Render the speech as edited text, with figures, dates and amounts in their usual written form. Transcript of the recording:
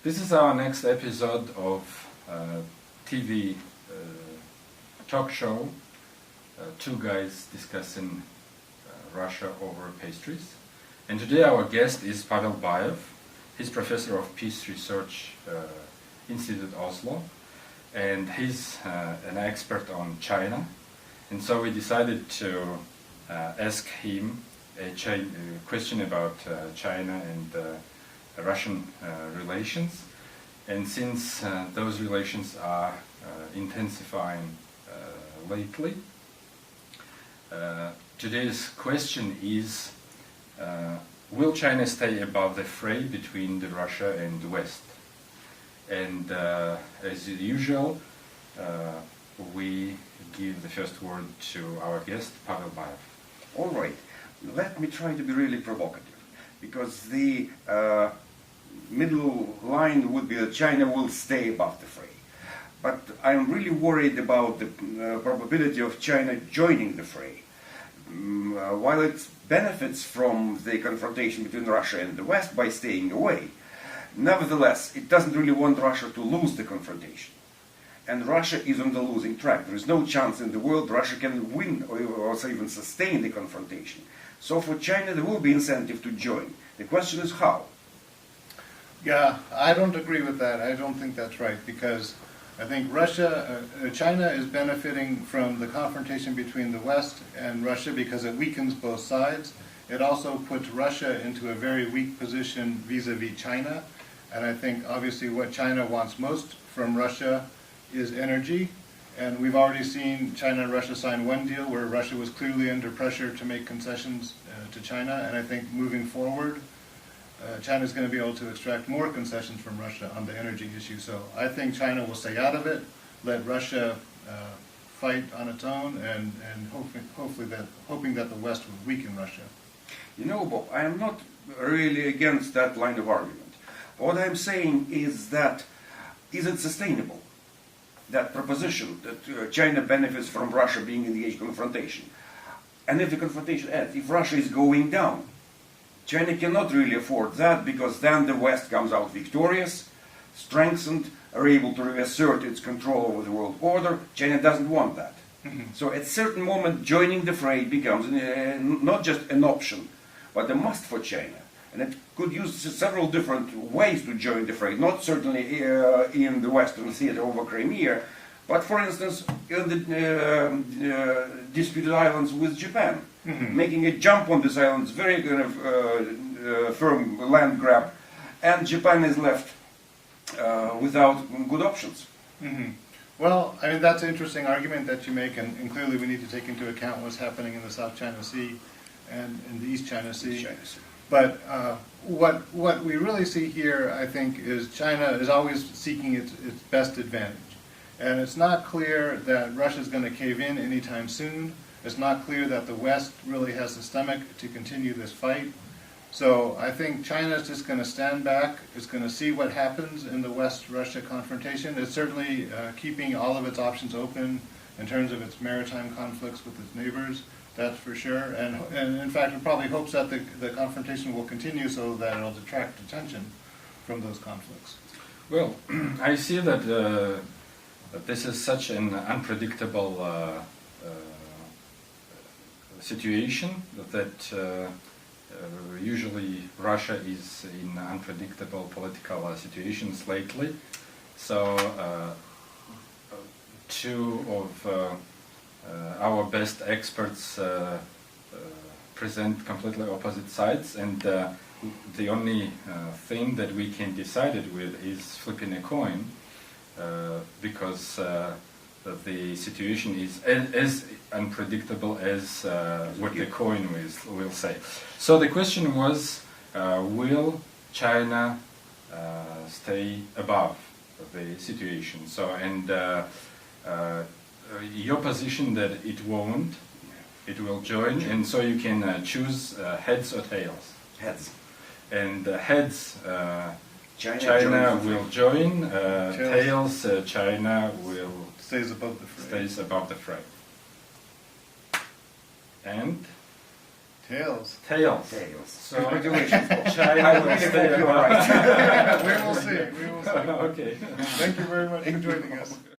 This is our next episode of TV talk show, two guys discussing Russia over pastries. And today our guest is Pavel Baev. He's professor of Peace Research Institute Oslo, and he's an expert on China. And so we decided to ask him a question about China and Russian relations. And since those relations are intensifying lately, today's question is, will China stay above the fray between Russia and the West? And as usual, we give the first word to our guest, Pavel Baev. All right, let me try to be really provocative, because the middle line would be that China will stay above the fray. But I'm really worried about the probability of China joining the fray. While it benefits from the confrontation between Russia and the West by staying away, nevertheless, it doesn't really want Russia to lose the confrontation. And Russia is on the losing track. There is no chance in the world Russia can win or even sustain the confrontation. So for China, there will be incentive to join. The question is how. Yeah, I don't agree with that. I don't think that's right, because I think China is benefiting from the confrontation between the West and Russia because it weakens both sides. It also puts Russia into a very weak position vis-a-vis China. And I think obviously what China wants most from Russia is energy. And we've already seen China and Russia sign one deal where Russia was clearly under pressure to make concessions to China. And I think moving forward, China is going to be able to extract more concessions from Russia on the energy issue. So I think China will stay out of it, let Russia fight on its own, and hoping that the West will weaken Russia. You know, Bob, I am not really against that line of argument. What I'm saying is that, is it sustainable? That proposition that China benefits from Russia being engaged in confrontation. And if the confrontation ends, if Russia is going down, China cannot really afford that, because then the West comes out victorious, strengthened, are able to reassert its control over the world order. China doesn't want that. Mm-hmm. So at a certain moment, joining the fray becomes not just an option, but a must for China. And it could use several different ways to join the fray, not certainly in the Western theater over Crimea, but for instance, in the disputed islands with Japan. Mm-hmm. Making a jump on these islands, very kind of firm land grab, and Japan is left without good options. Mm-hmm. Well, I mean, that's an interesting argument that you make, and clearly we need to take into account what's happening in the South China Sea and in the East China Sea. But what we really see here, I think, is China is always seeking its best advantage. And it's not clear that Russia's going to cave in anytime soon. It's not clear that the West really has the stomach to continue this fight. So I think China's just going to stand back. It's going to see what happens in the West-Russia confrontation. It's certainly keeping all of its options open in terms of its maritime conflicts with its neighbors. That's for sure. And in fact, it probably hopes that the confrontation will continue so that it'll detract attention from those conflicts. Well, I see that this is such an unpredictable situation that usually Russia is in unpredictable political situations lately. So two of our best experts present completely opposite sides, and the only thing that we can decide it with is flipping a coin, because the situation is as unpredictable as what the coin will say. So the question was, will China stay above the situation? So, and your position that it won't, it will join, and so you can choose heads or tails. Heads. And heads, China will join, tails, China will stays above the fray. And tails. Tails. Tails. So congratulations. China will stay above. We will see. We will see. Okay. Thank you very much for joining us.